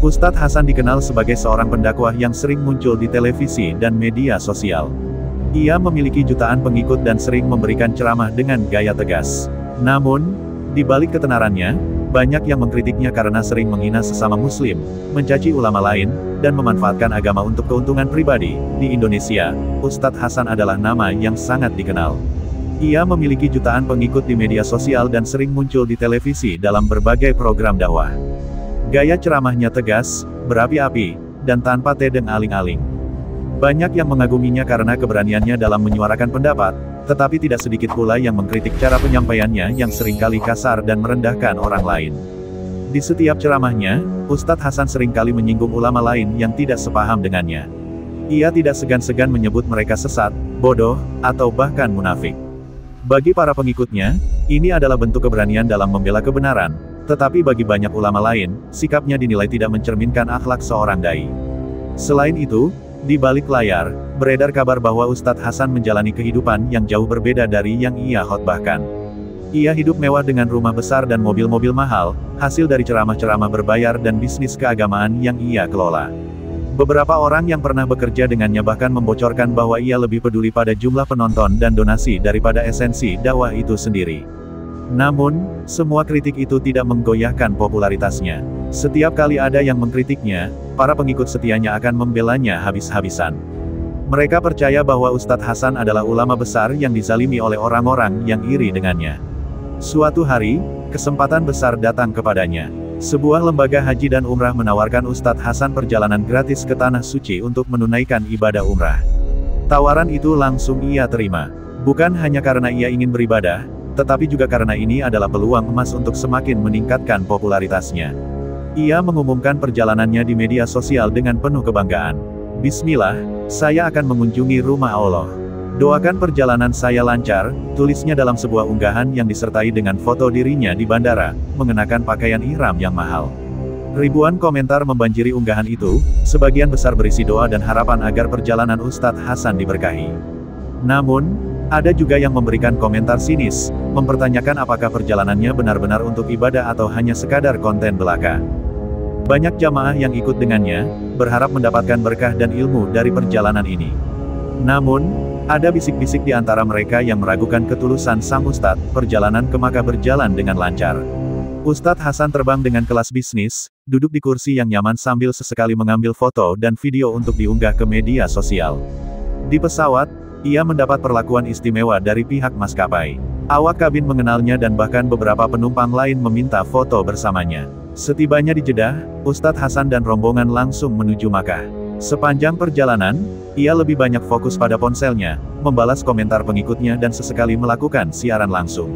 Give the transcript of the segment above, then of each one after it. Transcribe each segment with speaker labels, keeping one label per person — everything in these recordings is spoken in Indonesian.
Speaker 1: Ustadz Hasan dikenal sebagai seorang pendakwah yang sering muncul di televisi dan media sosial. Ia memiliki jutaan pengikut dan sering memberikan ceramah dengan gaya tegas. Namun, di balik ketenarannya, banyak yang mengkritiknya karena sering menghina sesama muslim, mencaci ulama lain, dan memanfaatkan agama untuk keuntungan pribadi. Di Indonesia, Ustadz Hasan adalah nama yang sangat dikenal. Ia memiliki jutaan pengikut di media sosial dan sering muncul di televisi dalam berbagai program dakwah. Gaya ceramahnya tegas, berapi-api, dan tanpa tedeng aling-aling. Banyak yang mengaguminya karena keberaniannya dalam menyuarakan pendapat, tetapi tidak sedikit pula yang mengkritik cara penyampaiannya yang seringkali kasar dan merendahkan orang lain. Di setiap ceramahnya, Ustadz Hasan seringkali menyinggung ulama lain yang tidak sepaham dengannya. Ia tidak segan-segan menyebut mereka sesat, bodoh, atau bahkan munafik. Bagi para pengikutnya, ini adalah bentuk keberanian dalam membela kebenaran, tetapi bagi banyak ulama lain, sikapnya dinilai tidak mencerminkan akhlak seorang dai. Selain itu, di balik layar, beredar kabar bahwa Ustadz Hasan menjalani kehidupan yang jauh berbeda dari yang ia khotbahkan. Ia hidup mewah dengan rumah besar dan mobil-mobil mahal, hasil dari ceramah-ceramah berbayar dan bisnis keagamaan yang ia kelola. Beberapa orang yang pernah bekerja dengannya bahkan membocorkan bahwa ia lebih peduli pada jumlah penonton dan donasi daripada esensi dakwah itu sendiri. Namun, semua kritik itu tidak menggoyahkan popularitasnya. Setiap kali ada yang mengkritiknya, para pengikut setianya akan membelanya habis-habisan. Mereka percaya bahwa Ustadz Hasan adalah ulama besar yang dizalimi oleh orang-orang yang iri dengannya. Suatu hari, kesempatan besar datang kepadanya. Sebuah lembaga haji dan umrah menawarkan Ustadz Hasan perjalanan gratis ke Tanah Suci untuk menunaikan ibadah umrah. Tawaran itu langsung ia terima. Bukan hanya karena ia ingin beribadah, tetapi juga karena ini adalah peluang emas untuk semakin meningkatkan popularitasnya. Ia mengumumkan perjalanannya di media sosial dengan penuh kebanggaan. Bismillah, saya akan mengunjungi rumah Allah. Doakan perjalanan saya lancar, tulisnya dalam sebuah unggahan yang disertai dengan foto dirinya di bandara, mengenakan pakaian ihram yang mahal. Ribuan komentar membanjiri unggahan itu, sebagian besar berisi doa dan harapan agar perjalanan Ustadz Hasan diberkahi. Namun, ada juga yang memberikan komentar sinis, mempertanyakan apakah perjalanannya benar-benar untuk ibadah atau hanya sekadar konten belaka. Banyak jamaah yang ikut dengannya, berharap mendapatkan berkah dan ilmu dari perjalanan ini. Namun, ada bisik-bisik di antara mereka yang meragukan ketulusan sang Ustadz. Perjalanan ke Makkah berjalan dengan lancar. Ustadz Hasan terbang dengan kelas bisnis, duduk di kursi yang nyaman sambil sesekali mengambil foto dan video untuk diunggah ke media sosial. Di pesawat, ia mendapat perlakuan istimewa dari pihak maskapai. Awak kabin mengenalnya dan bahkan beberapa penumpang lain meminta foto bersamanya. Setibanya di Jeddah, Ustadz Hasan dan rombongan langsung menuju Makkah. Sepanjang perjalanan, ia lebih banyak fokus pada ponselnya, membalas komentar pengikutnya dan sesekali melakukan siaran langsung.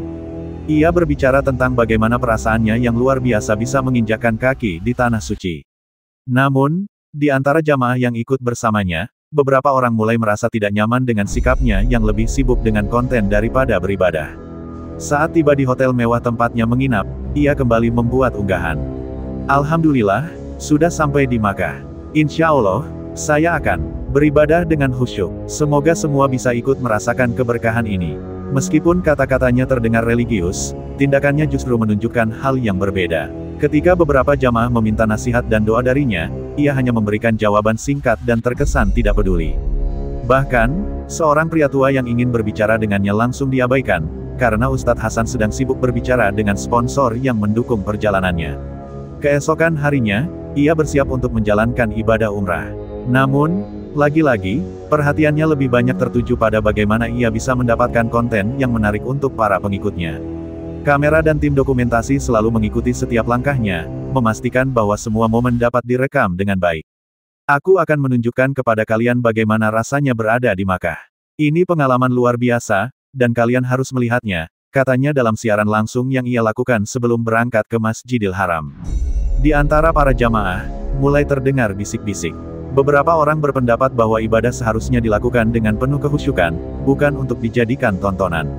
Speaker 1: Ia berbicara tentang bagaimana perasaannya yang luar biasa bisa menginjakkan kaki di Tanah Suci. Namun, di antara jamaah yang ikut bersamanya, beberapa orang mulai merasa tidak nyaman dengan sikapnya yang lebih sibuk dengan konten daripada beribadah. Saat tiba di hotel mewah tempatnya menginap, ia kembali membuat unggahan. Alhamdulillah, sudah sampai di Makkah. Insya Allah, saya akan beribadah dengan khusyuk. Semoga semua bisa ikut merasakan keberkahan ini. Meskipun kata-katanya terdengar religius, tindakannya justru menunjukkan hal yang berbeda. Ketika beberapa jamaah meminta nasihat dan doa darinya, ia hanya memberikan jawaban singkat dan terkesan tidak peduli. Bahkan, seorang pria tua yang ingin berbicara dengannya langsung diabaikan, karena Ustadz Hasan sedang sibuk berbicara dengan sponsor yang mendukung perjalanannya. Keesokan harinya, ia bersiap untuk menjalankan ibadah umrah. Namun, lagi-lagi, perhatiannya lebih banyak tertuju pada bagaimana ia bisa mendapatkan konten yang menarik untuk para pengikutnya. Kamera dan tim dokumentasi selalu mengikuti setiap langkahnya, memastikan bahwa semua momen dapat direkam dengan baik. Aku akan menunjukkan kepada kalian bagaimana rasanya berada di Makkah. Ini pengalaman luar biasa, dan kalian harus melihatnya, katanya dalam siaran langsung yang ia lakukan sebelum berangkat ke Masjidil Haram. Di antara para jamaah, mulai terdengar bisik-bisik. Beberapa orang berpendapat bahwa ibadah seharusnya dilakukan dengan penuh kehusyukan, bukan untuk dijadikan tontonan.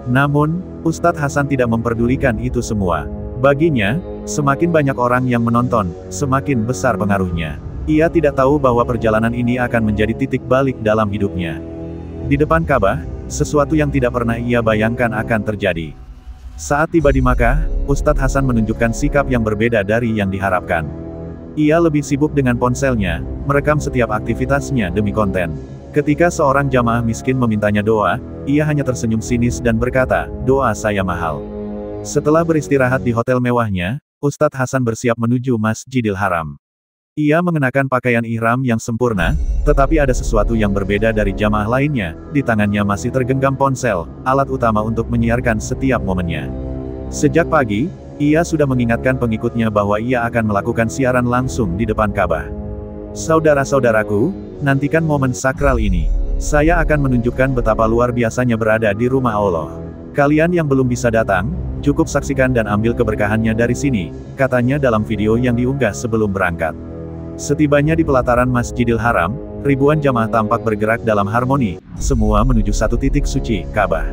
Speaker 1: Namun, Ustadz Hasan tidak memperdulikan itu semua. Baginya, semakin banyak orang yang menonton, semakin besar pengaruhnya. Ia tidak tahu bahwa perjalanan ini akan menjadi titik balik dalam hidupnya. Di depan Ka'bah, sesuatu yang tidak pernah ia bayangkan akan terjadi. Saat tiba di Makkah, Ustadz Hasan menunjukkan sikap yang berbeda dari yang diharapkan. Ia lebih sibuk dengan ponselnya, merekam setiap aktivitasnya demi konten. Ketika seorang jamaah miskin memintanya doa, ia hanya tersenyum sinis dan berkata, "Doa saya mahal." Setelah beristirahat di hotel mewahnya, Ustadz Hasan bersiap menuju Masjidil Haram. Ia mengenakan pakaian ihram yang sempurna, tetapi ada sesuatu yang berbeda dari jamaah lainnya, di tangannya masih tergenggam ponsel, alat utama untuk menyiarkan setiap momennya. Sejak pagi, ia sudah mengingatkan pengikutnya bahwa ia akan melakukan siaran langsung di depan Ka'bah. "Saudara-saudaraku, nantikan momen sakral ini. Saya akan menunjukkan betapa luar biasanya berada di rumah Allah. Kalian yang belum bisa datang, cukup saksikan dan ambil keberkahannya dari sini," katanya dalam video yang diunggah sebelum berangkat. Setibanya di pelataran Masjidil Haram, ribuan jamaah tampak bergerak dalam harmoni, semua menuju satu titik suci, Ka'bah.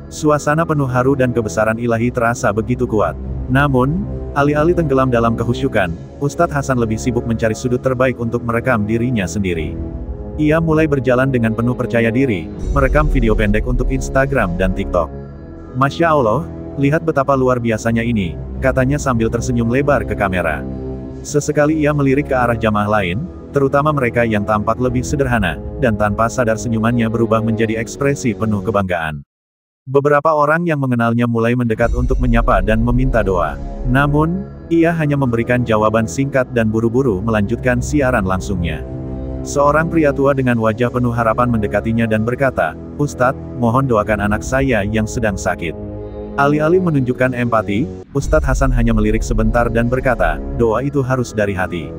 Speaker 1: Suasana penuh haru dan kebesaran ilahi terasa begitu kuat. Namun, alih-alih tenggelam dalam kehusyukan, Ustadz Hasan lebih sibuk mencari sudut terbaik untuk merekam dirinya sendiri. Ia mulai berjalan dengan penuh percaya diri, merekam video pendek untuk Instagram dan TikTok. "Masya Allah, lihat betapa luar biasanya ini," katanya sambil tersenyum lebar ke kamera. Sesekali ia melirik ke arah jamaah lain, terutama mereka yang tampak lebih sederhana, dan tanpa sadar senyumannya berubah menjadi ekspresi penuh kebanggaan. Beberapa orang yang mengenalnya mulai mendekat untuk menyapa dan meminta doa. Namun, ia hanya memberikan jawaban singkat dan buru-buru melanjutkan siaran langsungnya. Seorang pria tua dengan wajah penuh harapan mendekatinya dan berkata, "Ustadz, mohon doakan anak saya yang sedang sakit." Alih-alih menunjukkan empati, Ustadz Hasan hanya melirik sebentar dan berkata, "Doa itu harus dari hati.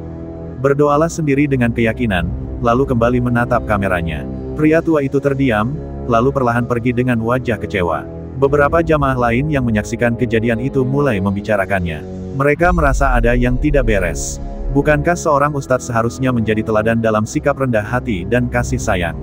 Speaker 1: Berdoalah sendiri dengan keyakinan," lalu kembali menatap kameranya. Pria tua itu terdiam, lalu perlahan pergi dengan wajah kecewa. Beberapa jamaah lain yang menyaksikan kejadian itu mulai membicarakannya. Mereka merasa ada yang tidak beres. Bukankah seorang ustadz seharusnya menjadi teladan dalam sikap rendah hati dan kasih sayang?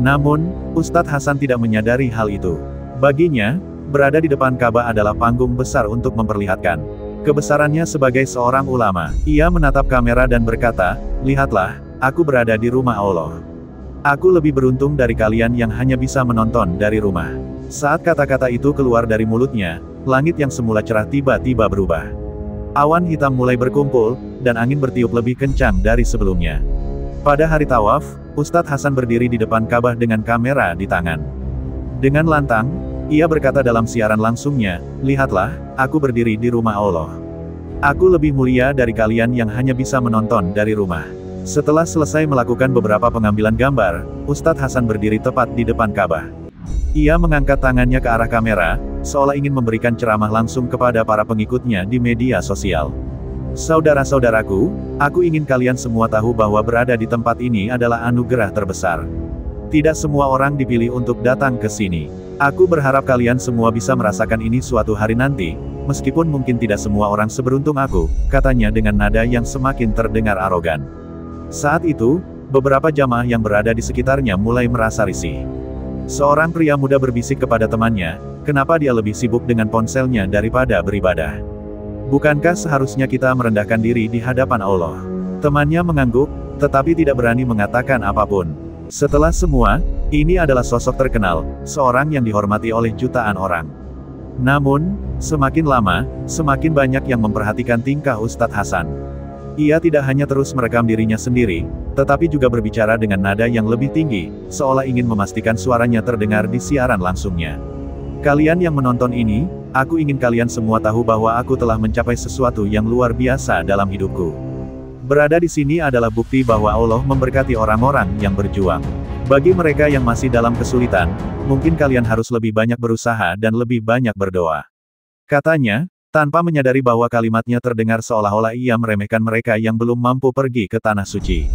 Speaker 1: Namun, Ustadz Hasan tidak menyadari hal itu. Baginya, berada di depan Ka'bah adalah panggung besar untuk memperlihatkan kebesarannya sebagai seorang ulama. Ia menatap kamera dan berkata, "Lihatlah, aku berada di rumah Allah. Aku lebih beruntung dari kalian yang hanya bisa menonton dari rumah." Saat kata-kata itu keluar dari mulutnya, langit yang semula cerah tiba-tiba berubah. Awan hitam mulai berkumpul, dan angin bertiup lebih kencang dari sebelumnya. Pada hari tawaf, Ustadz Hasan berdiri di depan Ka'bah dengan kamera di tangan. Dengan lantang, ia berkata dalam siaran langsungnya, "Lihatlah, aku berdiri di rumah Allah. Aku lebih mulia dari kalian yang hanya bisa menonton dari rumah." Setelah selesai melakukan beberapa pengambilan gambar, Ustadz Hasan berdiri tepat di depan Ka'bah. Ia mengangkat tangannya ke arah kamera, seolah ingin memberikan ceramah langsung kepada para pengikutnya di media sosial. "Saudara-saudaraku, aku ingin kalian semua tahu bahwa berada di tempat ini adalah anugerah terbesar. Tidak semua orang dipilih untuk datang ke sini. Aku berharap kalian semua bisa merasakan ini suatu hari nanti, meskipun mungkin tidak semua orang seberuntung aku," katanya dengan nada yang semakin terdengar arogan. Saat itu, beberapa jamaah yang berada di sekitarnya mulai merasa risih. Seorang pria muda berbisik kepada temannya, "Kenapa dia lebih sibuk dengan ponselnya daripada beribadah? Bukankah seharusnya kita merendahkan diri di hadapan Allah?" Temannya mengangguk, tetapi tidak berani mengatakan apapun. Setelah semua, ini adalah sosok terkenal, seorang yang dihormati oleh jutaan orang. Namun, semakin lama, semakin banyak yang memperhatikan tingkah Ustadz Hasan. Ia tidak hanya terus merekam dirinya sendiri, tetapi juga berbicara dengan nada yang lebih tinggi, seolah ingin memastikan suaranya terdengar di siaran langsungnya. "Kalian yang menonton ini, aku ingin kalian semua tahu bahwa aku telah mencapai sesuatu yang luar biasa dalam hidupku. Berada di sini adalah bukti bahwa Allah memberkati orang-orang yang berjuang. Bagi mereka yang masih dalam kesulitan, mungkin kalian harus lebih banyak berusaha dan lebih banyak berdoa," katanya, tanpa menyadari bahwa kalimatnya terdengar seolah-olah ia meremehkan mereka yang belum mampu pergi ke tanah suci.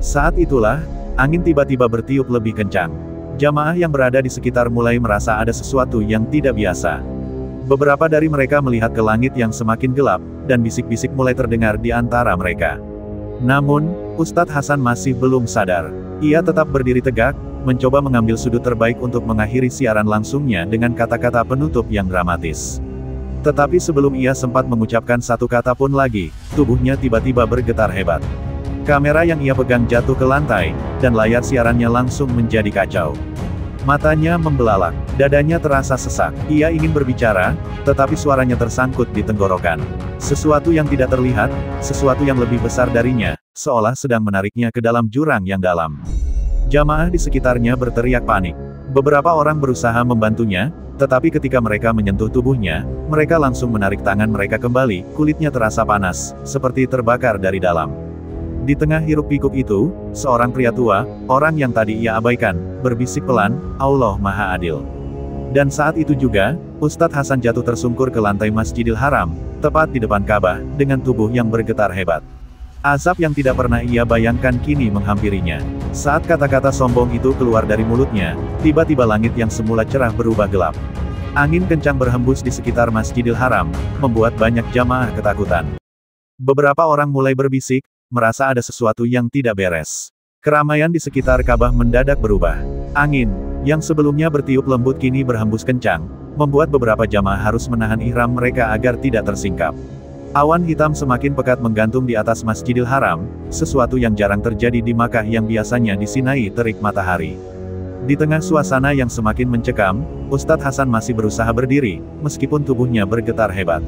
Speaker 1: Saat itulah, angin tiba-tiba bertiup lebih kencang. Jamaah yang berada di sekitar mulai merasa ada sesuatu yang tidak biasa. Beberapa dari mereka melihat ke langit yang semakin gelap, dan bisik-bisik mulai terdengar di antara mereka. Namun, Ustadz Hasan masih belum sadar. Ia tetap berdiri tegak, mencoba mengambil sudut terbaik untuk mengakhiri siaran langsungnya dengan kata-kata penutup yang dramatis. Tetapi sebelum ia sempat mengucapkan satu kata pun lagi, tubuhnya tiba-tiba bergetar hebat. Kamera yang ia pegang jatuh ke lantai, dan layar siarannya langsung menjadi kacau. Matanya membelalak, dadanya terasa sesak. Ia ingin berbicara, tetapi suaranya tersangkut di tenggorokan. Sesuatu yang tidak terlihat, sesuatu yang lebih besar darinya, seolah sedang menariknya ke dalam jurang yang dalam. Jamaah di sekitarnya berteriak panik. Beberapa orang berusaha membantunya, tetapi ketika mereka menyentuh tubuhnya, mereka langsung menarik tangan mereka kembali, kulitnya terasa panas, seperti terbakar dari dalam. Di tengah hiruk-pikuk itu, seorang pria tua, orang yang tadi ia abaikan, berbisik pelan, Allah Maha Adil. Dan saat itu juga, Ustadz Hasan jatuh tersungkur ke lantai Masjidil Haram, tepat di depan Ka'bah, dengan tubuh yang bergetar hebat. Azab yang tidak pernah ia bayangkan kini menghampirinya. Saat kata-kata sombong itu keluar dari mulutnya, tiba-tiba langit yang semula cerah berubah gelap. Angin kencang berhembus di sekitar Masjidil Haram, membuat banyak jamaah ketakutan. Beberapa orang mulai berbisik, merasa ada sesuatu yang tidak beres. Keramaian di sekitar Ka'bah mendadak berubah. Angin, yang sebelumnya bertiup lembut kini berhembus kencang, membuat beberapa jamaah harus menahan ihram mereka agar tidak tersingkap. Awan hitam semakin pekat menggantung di atas Masjidil Haram, sesuatu yang jarang terjadi di Makkah yang biasanya disinai terik matahari. Di tengah suasana yang semakin mencekam, Ustadz Hasan masih berusaha berdiri, meskipun tubuhnya bergetar hebat.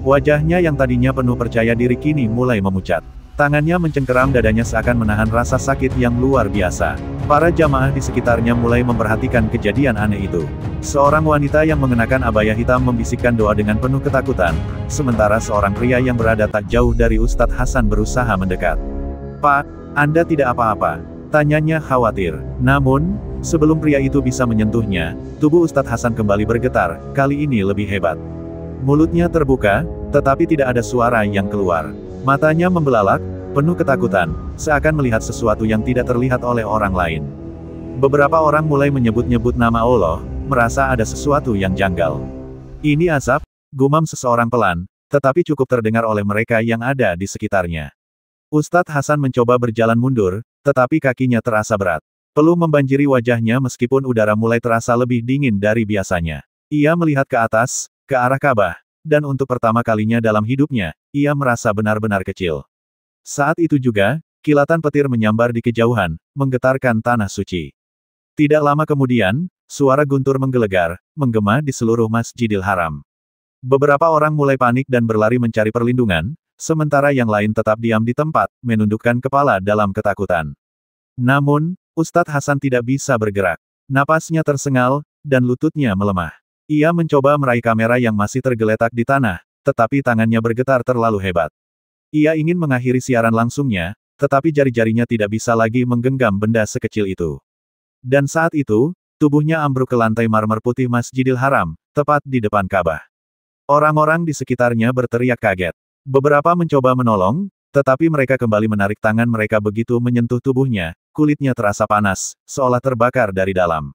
Speaker 1: Wajahnya yang tadinya penuh percaya diri kini mulai memucat. Tangannya mencengkeram dadanya seakan menahan rasa sakit yang luar biasa. Para jamaah di sekitarnya mulai memperhatikan kejadian aneh itu. Seorang wanita yang mengenakan abaya hitam membisikkan doa dengan penuh ketakutan, sementara seorang pria yang berada tak jauh dari Ustadz Hasan berusaha mendekat. "Pak, Anda tidak apa-apa?" tanyanya khawatir. Namun, sebelum pria itu bisa menyentuhnya, tubuh Ustadz Hasan kembali bergetar, kali ini lebih hebat. Mulutnya terbuka, tetapi tidak ada suara yang keluar. Matanya membelalak, penuh ketakutan, seakan melihat sesuatu yang tidak terlihat oleh orang lain. Beberapa orang mulai menyebut-nyebut nama Allah, merasa ada sesuatu yang janggal. "Ini azab," gumam seseorang pelan, tetapi cukup terdengar oleh mereka yang ada di sekitarnya. Ustadz Hasan mencoba berjalan mundur, tetapi kakinya terasa berat. Peluh membanjiri wajahnya meskipun udara mulai terasa lebih dingin dari biasanya. Ia melihat ke atas, ke arah Ka'bah, dan untuk pertama kalinya dalam hidupnya, ia merasa benar-benar kecil. Saat itu juga, kilatan petir menyambar di kejauhan, menggetarkan tanah suci. Tidak lama kemudian, suara guntur menggelegar, menggema di seluruh Masjidil Haram. Beberapa orang mulai panik dan berlari mencari perlindungan, sementara yang lain tetap diam di tempat, menundukkan kepala dalam ketakutan. Namun, Ustadz Hasan tidak bisa bergerak. Napasnya tersengal, dan lututnya melemah. Ia mencoba meraih kamera yang masih tergeletak di tanah, tetapi tangannya bergetar terlalu hebat. Ia ingin mengakhiri siaran langsungnya, tetapi jari-jarinya tidak bisa lagi menggenggam benda sekecil itu. Dan saat itu, tubuhnya ambruk ke lantai marmer putih Masjidil Haram, tepat di depan Ka'bah. Orang-orang di sekitarnya berteriak kaget. Beberapa mencoba menolong, tetapi mereka kembali menarik tangan mereka begitu menyentuh tubuhnya, kulitnya terasa panas, seolah terbakar dari dalam.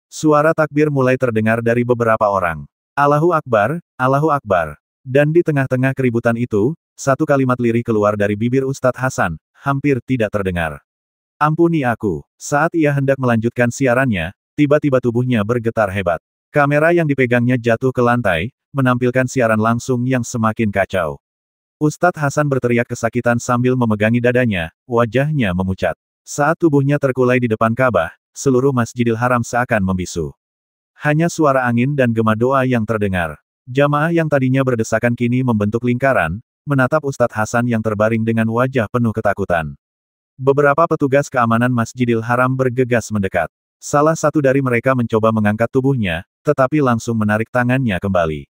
Speaker 1: Suara takbir mulai terdengar dari beberapa orang. Allahu Akbar, Allahu Akbar. Dan di tengah-tengah keributan itu, satu kalimat lirih keluar dari bibir Ustadz Hasan, hampir tidak terdengar. "Ampuni aku." Saat ia hendak melanjutkan siarannya, tiba-tiba tubuhnya bergetar hebat. Kamera yang dipegangnya jatuh ke lantai, menampilkan siaran langsung yang semakin kacau. Ustadz Hasan berteriak kesakitan sambil memegangi dadanya, wajahnya memucat. Saat tubuhnya terkulai di depan Ka'bah, seluruh Masjidil Haram seakan membisu. Hanya suara angin dan gema doa yang terdengar. Jamaah yang tadinya berdesakan kini membentuk lingkaran, menatap Ustadz Hasan yang terbaring dengan wajah penuh ketakutan. Beberapa petugas keamanan Masjidil Haram bergegas mendekat. Salah satu dari mereka mencoba mengangkat tubuhnya, tetapi langsung menarik tangannya kembali.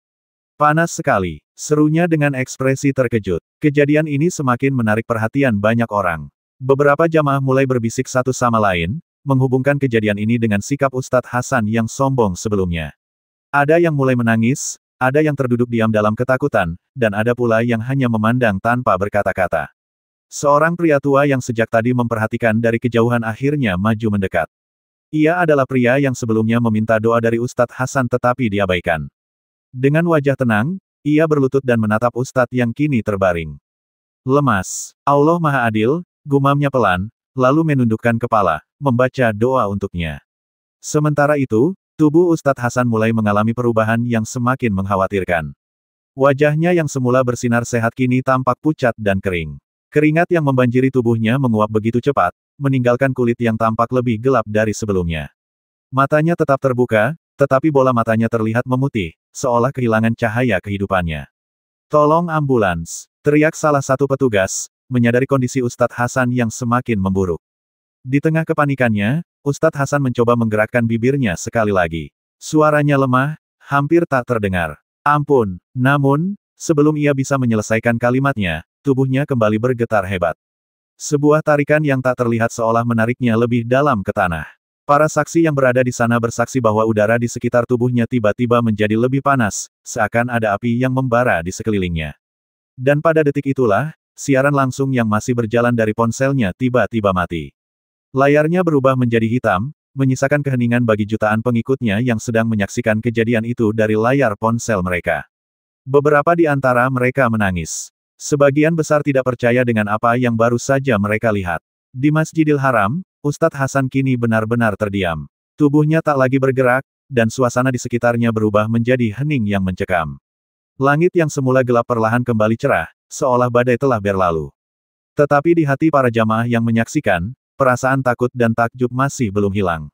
Speaker 1: "Panas sekali," serunya dengan ekspresi terkejut. Kejadian ini semakin menarik perhatian banyak orang. Beberapa jamaah mulai berbisik satu sama lain, menghubungkan kejadian ini dengan sikap Ustadz Hasan yang sombong sebelumnya. Ada yang mulai menangis, ada yang terduduk diam dalam ketakutan, dan ada pula yang hanya memandang tanpa berkata-kata. Seorang pria tua yang sejak tadi memperhatikan dari kejauhan akhirnya maju mendekat. Ia adalah pria yang sebelumnya meminta doa dari Ustadz Hasan tetapi diabaikan. Dengan wajah tenang, ia berlutut dan menatap Ustadz yang kini terbaring. Lemas. Allah Maha Adil, gumamnya pelan, lalu menundukkan kepala, membaca doa untuknya. Sementara itu, tubuh Ustadz Hasan mulai mengalami perubahan yang semakin mengkhawatirkan. Wajahnya yang semula bersinar sehat kini tampak pucat dan kering. Keringat yang membanjiri tubuhnya menguap begitu cepat, meninggalkan kulit yang tampak lebih gelap dari sebelumnya. Matanya tetap terbuka, tetapi bola matanya terlihat memutih, seolah kehilangan cahaya kehidupannya. "Tolong ambulans!" teriak salah satu petugas, menyadari kondisi Ustadz Hasan yang semakin memburuk. Di tengah kepanikannya, Ustadz Hasan mencoba menggerakkan bibirnya sekali lagi. Suaranya lemah, hampir tak terdengar. "Ampun!" Namun, sebelum ia bisa menyelesaikan kalimatnya, tubuhnya kembali bergetar hebat. Sebuah tarikan yang tak terlihat seolah menariknya lebih dalam ke tanah. Para saksi yang berada di sana bersaksi bahwa udara di sekitar tubuhnya tiba-tiba menjadi lebih panas, seakan ada api yang membara di sekelilingnya. Dan pada detik itulah, siaran langsung yang masih berjalan dari ponselnya tiba-tiba mati. Layarnya berubah menjadi hitam, menyisakan keheningan bagi jutaan pengikutnya yang sedang menyaksikan kejadian itu dari layar ponsel mereka. Beberapa di antara mereka menangis. Sebagian besar tidak percaya dengan apa yang baru saja mereka lihat. Di Masjidil Haram, Ustadz Hasan kini benar-benar terdiam. Tubuhnya tak lagi bergerak, dan suasana di sekitarnya berubah menjadi hening yang mencekam. Langit yang semula gelap perlahan kembali cerah, seolah badai telah berlalu. Tetapi di hati para jamaah yang menyaksikan, perasaan takut dan takjub masih belum hilang.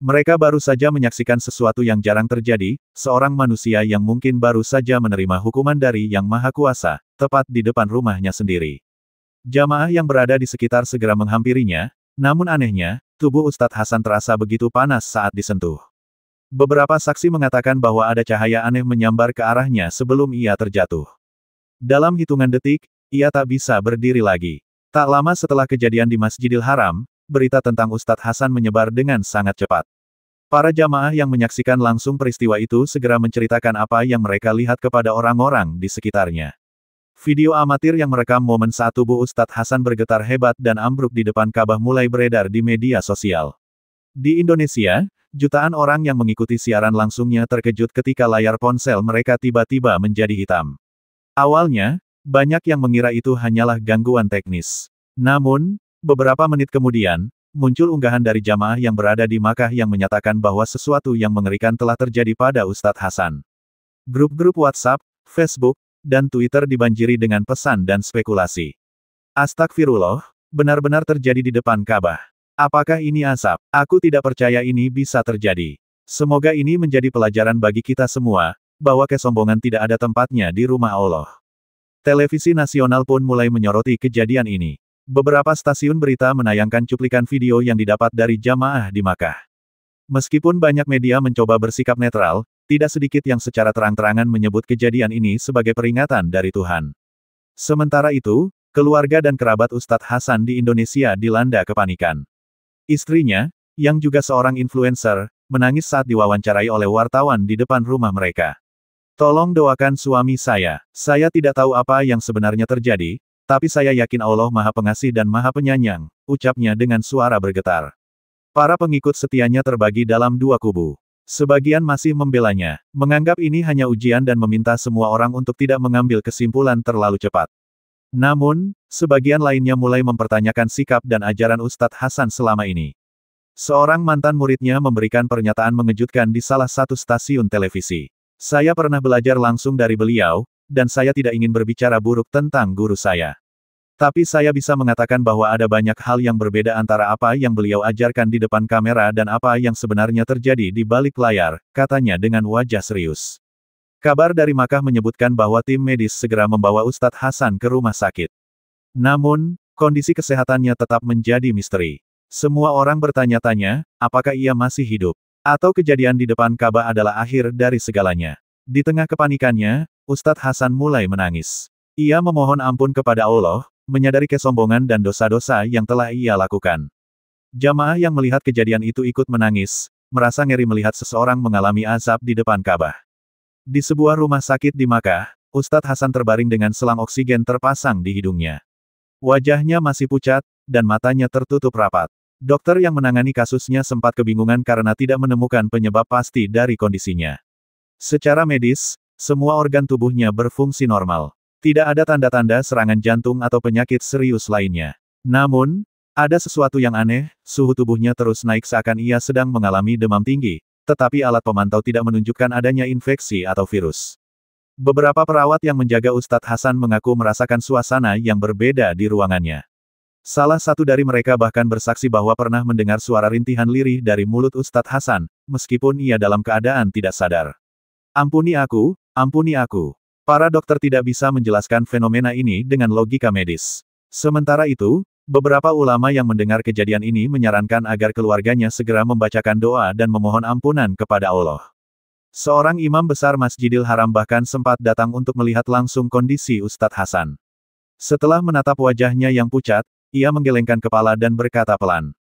Speaker 1: Mereka baru saja menyaksikan sesuatu yang jarang terjadi, seorang manusia yang mungkin baru saja menerima hukuman dari Yang Maha Kuasa, tepat di depan rumahnya sendiri. Jamaah yang berada di sekitar segera menghampirinya, namun anehnya, tubuh Ustadz Hasan terasa begitu panas saat disentuh. Beberapa saksi mengatakan bahwa ada cahaya aneh menyambar ke arahnya sebelum ia terjatuh. Dalam hitungan detik, ia tak bisa berdiri lagi. Tak lama setelah kejadian di Masjidil Haram, berita tentang Ustadz Hasan menyebar dengan sangat cepat. Para jamaah yang menyaksikan langsung peristiwa itu segera menceritakan apa yang mereka lihat kepada orang-orang di sekitarnya. Video amatir yang merekam momen saat tubuh Ustadz Hasan bergetar hebat dan ambruk di depan Ka'bah mulai beredar di media sosial. Di Indonesia, jutaan orang yang mengikuti siaran langsungnya terkejut ketika layar ponsel mereka tiba-tiba menjadi hitam. Awalnya, banyak yang mengira itu hanyalah gangguan teknis. Namun, beberapa menit kemudian, muncul unggahan dari jamaah yang berada di Makkah yang menyatakan bahwa sesuatu yang mengerikan telah terjadi pada Ustadz Hasan. Grup-grup WhatsApp, Facebook, dan Twitter dibanjiri dengan pesan dan spekulasi. "Astagfirullah, benar-benar terjadi di depan Ka'bah. Apakah ini asap? Aku tidak percaya ini bisa terjadi. Semoga ini menjadi pelajaran bagi kita semua, bahwa kesombongan tidak ada tempatnya di rumah Allah." Televisi nasional pun mulai menyoroti kejadian ini. Beberapa stasiun berita menayangkan cuplikan video yang didapat dari jamaah di Makkah. Meskipun banyak media mencoba bersikap netral, tidak sedikit yang secara terang-terangan menyebut kejadian ini sebagai peringatan dari Tuhan. Sementara itu, keluarga dan kerabat Ustadz Hasan di Indonesia dilanda kepanikan. Istrinya, yang juga seorang influencer, menangis saat diwawancarai oleh wartawan di depan rumah mereka. "Tolong doakan suami saya. Saya tidak tahu apa yang sebenarnya terjadi, tapi saya yakin Allah Maha Pengasih dan Maha Penyayang," ucapnya dengan suara bergetar. Para pengikut setianya terbagi dalam dua kubu. Sebagian masih membelanya, menganggap ini hanya ujian dan meminta semua orang untuk tidak mengambil kesimpulan terlalu cepat. Namun, sebagian lainnya mulai mempertanyakan sikap dan ajaran Ustadz Hasan selama ini. Seorang mantan muridnya memberikan pernyataan mengejutkan di salah satu stasiun televisi. "Saya pernah belajar langsung dari beliau, dan saya tidak ingin berbicara buruk tentang guru saya. Tapi saya bisa mengatakan bahwa ada banyak hal yang berbeda antara apa yang beliau ajarkan di depan kamera dan apa yang sebenarnya terjadi di balik layar," katanya dengan wajah serius. Kabar dari Makkah menyebutkan bahwa tim medis segera membawa Ustadz Hasan ke rumah sakit. Namun, kondisi kesehatannya tetap menjadi misteri. Semua orang bertanya-tanya, apakah ia masih hidup? Atau kejadian di depan Ka'bah adalah akhir dari segalanya? Di tengah kepanikannya, Ustadz Hasan mulai menangis. Ia memohon ampun kepada Allah, menyadari kesombongan dan dosa-dosa yang telah ia lakukan. Jamaah yang melihat kejadian itu ikut menangis, merasa ngeri melihat seseorang mengalami azab di depan Ka'bah. Di sebuah rumah sakit di Makkah, Ustadz Hasan terbaring dengan selang oksigen terpasang di hidungnya. Wajahnya masih pucat, dan matanya tertutup rapat. Dokter yang menangani kasusnya sempat kebingungan karena tidak menemukan penyebab pasti dari kondisinya. Secara medis, semua organ tubuhnya berfungsi normal. Tidak ada tanda-tanda serangan jantung atau penyakit serius lainnya. Namun, ada sesuatu yang aneh, suhu tubuhnya terus naik seakan ia sedang mengalami demam tinggi, tetapi alat pemantau tidak menunjukkan adanya infeksi atau virus. Beberapa perawat yang menjaga Ustadz Hasan mengaku merasakan suasana yang berbeda di ruangannya. Salah satu dari mereka bahkan bersaksi bahwa pernah mendengar suara rintihan lirih dari mulut Ustadz Hasan, meskipun ia dalam keadaan tidak sadar. Ampuni aku, ampuni aku. Para dokter tidak bisa menjelaskan fenomena ini dengan logika medis. Sementara itu, beberapa ulama yang mendengar kejadian ini menyarankan agar keluarganya segera membacakan doa dan memohon ampunan kepada Allah. Seorang imam besar Masjidil Haram bahkan sempat datang untuk melihat langsung kondisi Ustadz Hasan. Setelah menatap wajahnya yang pucat, ia menggelengkan kepala dan berkata pelan.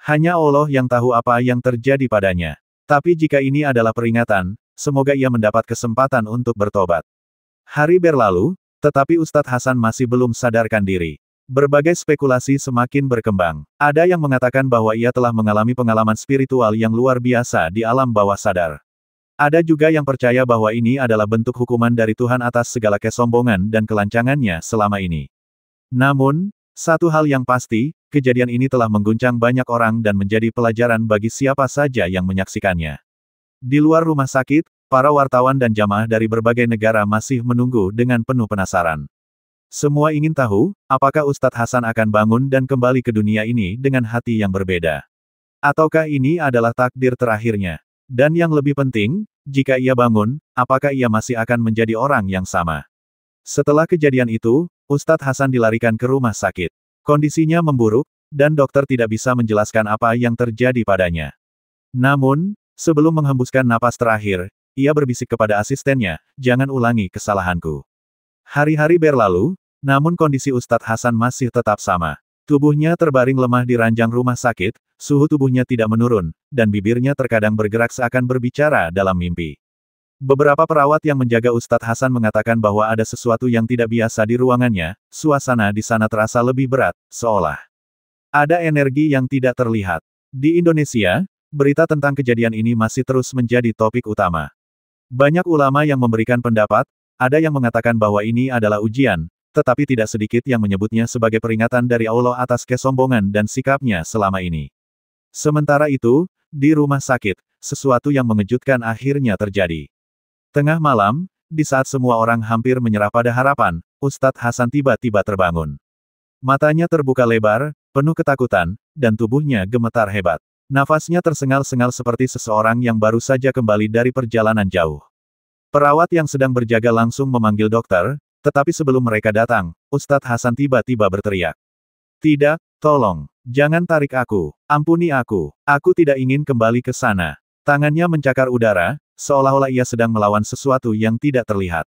Speaker 1: Hanya Allah yang tahu apa yang terjadi padanya. Tapi jika ini adalah peringatan, semoga ia mendapat kesempatan untuk bertobat. Hari berlalu, tetapi Ustadz Hasan masih belum sadarkan diri. Berbagai spekulasi semakin berkembang. Ada yang mengatakan bahwa ia telah mengalami pengalaman spiritual yang luar biasa di alam bawah sadar. Ada juga yang percaya bahwa ini adalah bentuk hukuman dari Tuhan atas segala kesombongan dan kelancangannya selama ini. Namun, satu hal yang pasti, kejadian ini telah mengguncang banyak orang dan menjadi pelajaran bagi siapa saja yang menyaksikannya. Di luar rumah sakit, para wartawan dan jamaah dari berbagai negara masih menunggu dengan penuh penasaran. Semua ingin tahu, apakah Ustadz Hasan akan bangun dan kembali ke dunia ini dengan hati yang berbeda. Ataukah ini adalah takdir terakhirnya? Dan yang lebih penting, jika ia bangun, apakah ia masih akan menjadi orang yang sama? Setelah kejadian itu, Ustadz Hasan dilarikan ke rumah sakit. Kondisinya memburuk, dan dokter tidak bisa menjelaskan apa yang terjadi padanya. Namun, sebelum menghembuskan napas terakhir, ia berbisik kepada asistennya, "Jangan ulangi kesalahanku." Hari-hari berlalu, namun kondisi Ustadz Hasan masih tetap sama. Tubuhnya terbaring lemah di ranjang rumah sakit, suhu tubuhnya tidak menurun, dan bibirnya terkadang bergerak seakan berbicara dalam mimpi. Beberapa perawat yang menjaga Ustadz Hasan mengatakan bahwa ada sesuatu yang tidak biasa di ruangannya, suasana di sana terasa lebih berat, seolah ada energi yang tidak terlihat. Di Indonesia, berita tentang kejadian ini masih terus menjadi topik utama. Banyak ulama yang memberikan pendapat, ada yang mengatakan bahwa ini adalah ujian, tetapi tidak sedikit yang menyebutnya sebagai peringatan dari Allah atas kesombongan dan sikapnya selama ini. Sementara itu, di rumah sakit, sesuatu yang mengejutkan akhirnya terjadi. Tengah malam, di saat semua orang hampir menyerah pada harapan, Ustadz Hasan tiba-tiba terbangun. Matanya terbuka lebar, penuh ketakutan, dan tubuhnya gemetar hebat. Nafasnya tersengal-sengal seperti seseorang yang baru saja kembali dari perjalanan jauh. Perawat yang sedang berjaga langsung memanggil dokter, tetapi sebelum mereka datang, Ustadz Hasan tiba-tiba berteriak. "Tidak, tolong, jangan tarik aku, ampuni aku tidak ingin kembali ke sana." Tangannya mencakar udara, seolah-olah ia sedang melawan sesuatu yang tidak terlihat.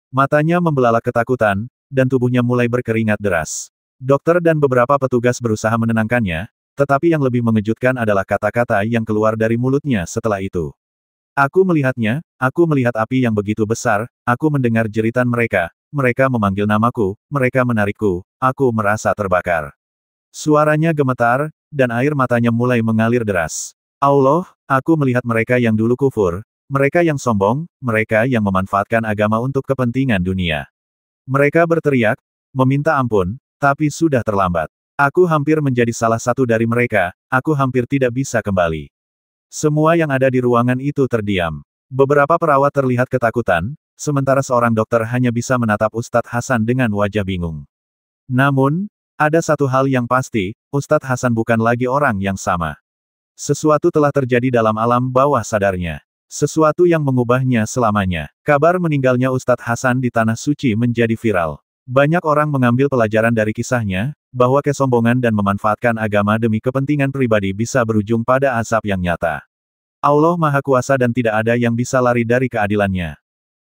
Speaker 1: Matanya membelalak ketakutan, dan tubuhnya mulai berkeringat deras. Dokter dan beberapa petugas berusaha menenangkannya, tetapi yang lebih mengejutkan adalah kata-kata yang keluar dari mulutnya setelah itu. "Aku melihatnya, aku melihat api yang begitu besar, aku mendengar jeritan mereka, mereka memanggil namaku, mereka menarikku, aku merasa terbakar." Suaranya gemetar, dan air matanya mulai mengalir deras. "Allah, aku melihat mereka yang dulu kufur, mereka yang sombong, mereka yang memanfaatkan agama untuk kepentingan dunia." Mereka berteriak, meminta ampun, tapi sudah terlambat. "Aku hampir menjadi salah satu dari mereka, aku hampir tidak bisa kembali." Semua yang ada di ruangan itu terdiam. Beberapa perawat terlihat ketakutan, sementara seorang dokter hanya bisa menatap Ustadz Hasan dengan wajah bingung. Namun, ada satu hal yang pasti, Ustadz Hasan bukan lagi orang yang sama. Sesuatu telah terjadi dalam alam bawah sadarnya. Sesuatu yang mengubahnya selamanya. Kabar meninggalnya Ustadz Hasan di Tanah Suci menjadi viral. Banyak orang mengambil pelajaran dari kisahnya, bahwa kesombongan dan memanfaatkan agama demi kepentingan pribadi bisa berujung pada azab yang nyata. Allah Maha Kuasa dan tidak ada yang bisa lari dari keadilannya.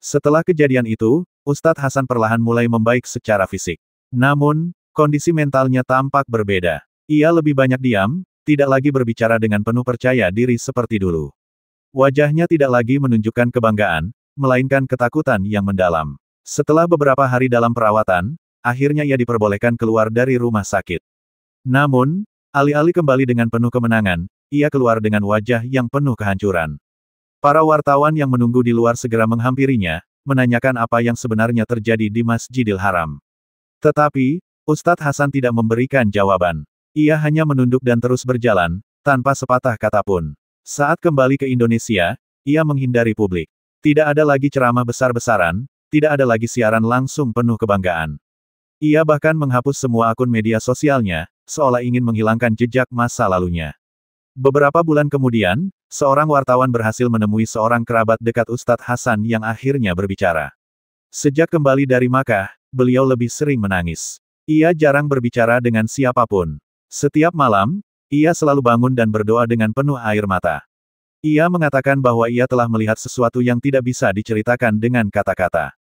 Speaker 1: Setelah kejadian itu, Ustadz Hasan perlahan mulai membaik secara fisik. Namun, kondisi mentalnya tampak berbeda. Ia lebih banyak diam, tidak lagi berbicara dengan penuh percaya diri seperti dulu. Wajahnya tidak lagi menunjukkan kebanggaan, melainkan ketakutan yang mendalam. Setelah beberapa hari dalam perawatan, akhirnya ia diperbolehkan keluar dari rumah sakit. Namun, alih-alih kembali dengan penuh kemenangan, ia keluar dengan wajah yang penuh kehancuran. Para wartawan yang menunggu di luar segera menghampirinya, menanyakan apa yang sebenarnya terjadi di Masjidil Haram. Tetapi, Ustadz Hasan tidak memberikan jawaban. Ia hanya menunduk dan terus berjalan, tanpa sepatah kata pun. Saat kembali ke Indonesia, ia menghindari publik. Tidak ada lagi ceramah besar-besaran, tidak ada lagi siaran langsung penuh kebanggaan. Ia bahkan menghapus semua akun media sosialnya, seolah ingin menghilangkan jejak masa lalunya. Beberapa bulan kemudian, seorang wartawan berhasil menemui seorang kerabat dekat Ustadz Hasan yang akhirnya berbicara. Sejak kembali dari Makkah, beliau lebih sering menangis. Ia jarang berbicara dengan siapapun. Setiap malam, ia selalu bangun dan berdoa dengan penuh air mata. Ia mengatakan bahwa ia telah melihat sesuatu yang tidak bisa diceritakan dengan kata-kata.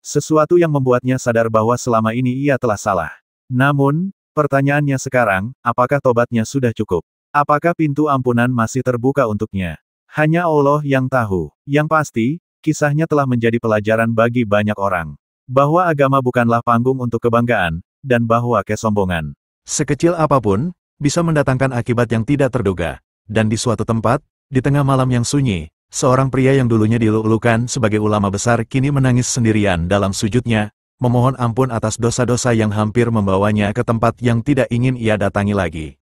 Speaker 1: Sesuatu yang membuatnya sadar bahwa selama ini ia telah salah. Namun, pertanyaannya sekarang, apakah tobatnya sudah cukup? Apakah pintu ampunan masih terbuka untuknya? Hanya Allah yang tahu. Yang pasti, kisahnya telah menjadi pelajaran bagi banyak orang. Bahwa agama bukanlah panggung untuk kebanggaan, dan bahwa kesombongan, sekecil apapun, bisa mendatangkan akibat yang tidak terduga. Dan di suatu tempat, di tengah malam yang sunyi, seorang pria yang dulunya dilulukan sebagai ulama besar kini menangis sendirian dalam sujudnya, memohon ampun atas dosa-dosa yang hampir membawanya ke tempat yang tidak ingin ia datangi lagi.